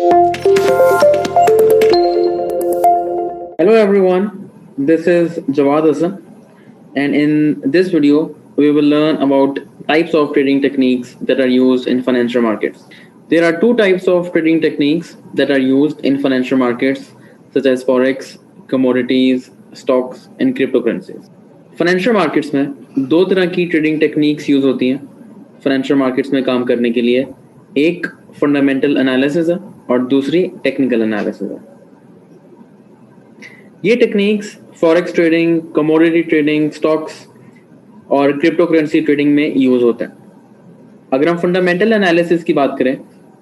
Hello everyone, this is Jawad Hassan, and in this video we will learn about types of trading techniques that are used in financial markets. There are two types of trading techniques that are used in financial markets such as forex, commodities, stocks and cryptocurrencies. Financial markets में दो तरह की trading techniques use होती हैं financial markets में काम करने के लिए. एक फंडामेंटल एनालिसिस है और दूसरी टेक्निकल एनालिसिस है. ये techniques forex trading, commodity trading, stocks और क्रिप्टो करेंसी ट्रेडिंग में यूज होता है. अगर हम फंडामेंटल एनालिसिस की बात करें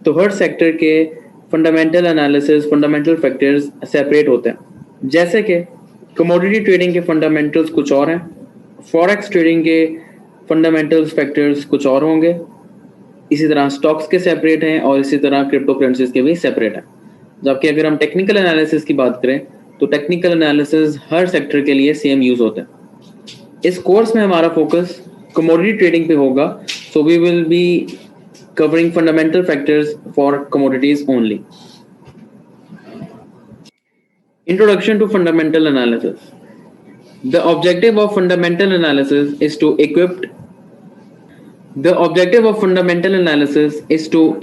तो हर सेक्टर के fundamental analysis, fundamental factors separate होते हैं. जैसे कि कमोडिटी ट्रेडिंग के फंडामेंटल्स कुछ और हैं, फॉरेक्स ट्रेडिंग के फंडामेंटल्स फैक्टर्स कुछ और होंगे, इसी तरह स्टॉक्स के सेपरेट हैं और इसी तरह क्रिप्टो करेंसीज के भी सेपरेट हैं. जबकि अगर हम टेक्निकल एनालिसिस की बात करें तो टेक्निकल एनालिसिस हर सेक्टर के लिए सेम यूज होता है. इस कोर्स में हमारा फोकस कमोडिटी ट्रेडिंग पे होगा, so we will be covering fundamental factors for commodities only. Introduction to fundamental analysis. The objective of fundamental analysis is to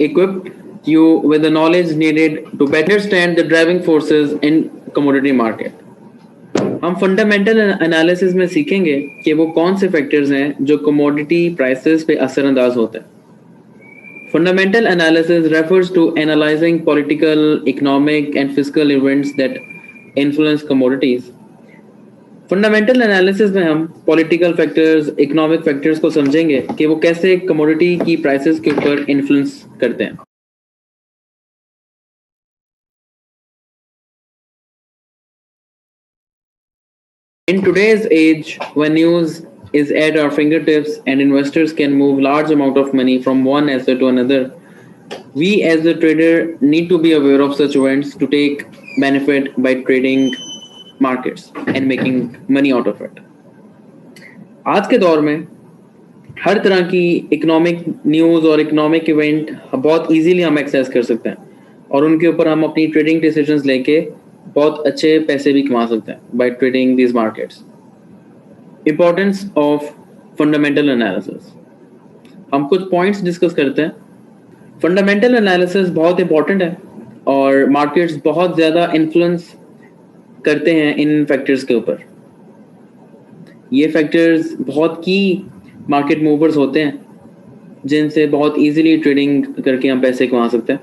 equip you with the knowledge needed to better understand the driving forces in commodity market. हम fundamental analysis में सीखेंगे कि वो कौन से factors हैं जो commodity prices पे असरअंदाज होते हैं. Fundamental analysis refers to analyzing political, economic and fiscal events that influence commodities. Fundamental analysis में हम political factors, economic factors को समझेंगे कि वो कैसे commodity की prices के ऊपर influence करते हैं. In today's age, when news is at our fingertips and investors can move large amount of money from one asset to another, we as a trader need to be aware of such events to take benefit by trading markets and making money out of it. आज के दौर में हर तरह की economic news और economic event बहुत easily हम access कर सकते हैं और उनके ऊपर हम अपनी ट्रेडिंग डिसीजंस लेके बहुत अच्छे पैसे भी कमा सकते हैं by trading these markets. Importance of fundamental analysis. हम कुछ पॉइंट्स डिस्कस करते हैं. फंडामेंटल एनालिसिस बहुत इंपॉर्टेंट है और मार्केट्स बहुत ज़्यादा इन्फ्लुएंस करते हैं इन फैक्टर्स के ऊपर. ये फैक्टर्स बहुत की मार्केट मूवर्स होते हैं जिनसे बहुत इजीली ट्रेडिंग करके हम पैसे कमा सकते हैं.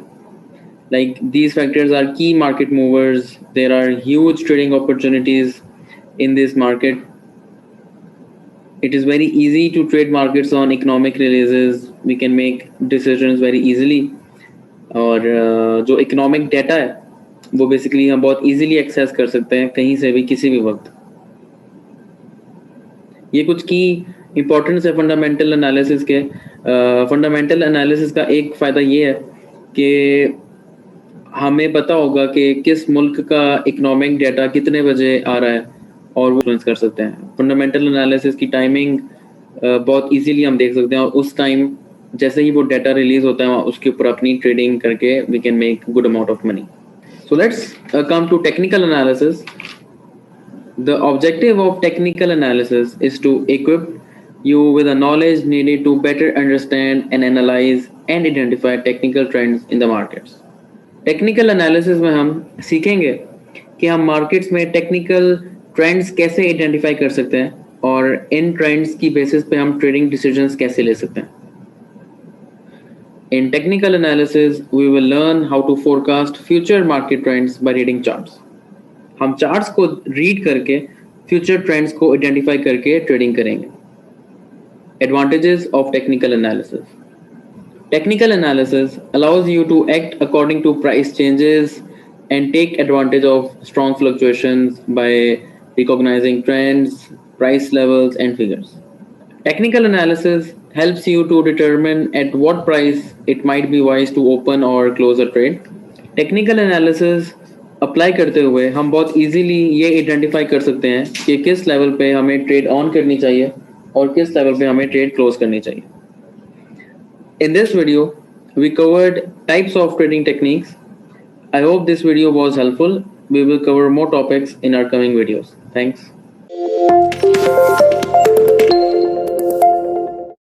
Like these factors are key market movers. There are huge trading opportunities in this market. It is very easy to trade markets on economic releases. We can make decisions very easily. और जो economic data है वो basically हम बहुत easily access कर सकते हैं कहीं से भी किसी भी वक्त. ये कुछ की importance है fundamental analysis के. fundamental analysis का एक फ़ायदा ये है कि हमें पता होगा कि किस मुल्क का economic data कितने बजे आ रहा है और वो इन्फ्लुएंस कर सकते हैं. फंडामेंटल एनालिसिस की टाइमिंग बहुत इजीली हम देख सकते हैं और उस टाइम जैसे ही वो डाटा रिलीज होता है उसके ऊपर अपनी ट्रेडिंग करके we can make good amount of money. So let's come to technical analysis. The objective of technical analysis is to equip you with the knowledge needed to better understand and analyze and identify technical trends in the markets. Technical analysis में हम सीखेंगे कि हम markets में technical trends कैसे identify कर सकते हैं और इन ट्रेंड्स की बेसिस पे हम ट्रेडिंग डिसीजंस कैसे ले सकते हैं. In technical analysis, we will learn how to forecast future market trends by reading charts. हम चार्ट्स को रीड करके फ्यूचर ट्रेंड्स को आइडेंटिफाई करके ट्रेडिंग करेंगे. Advantages of technical analysis. Technical analysis allows you to act according to price changes and take advantage of strong fluctuations by recognizing trends, price levels, and figures. Technical analysis helps you to determine at what price it might be wise to open or close a trade. Technical analysis apply करते हुए हम बहुत easily ये identify कर सकते हैं कि किस लेवल पे हमें ट्रेड ऑन करनी चाहिए और किस लेवल पे हमें ट्रेड क्लोज करनी चाहिए. In this video, we covered types of trading techniques I hope this video was helpful. We will cover more topics in our coming videos. Thanks.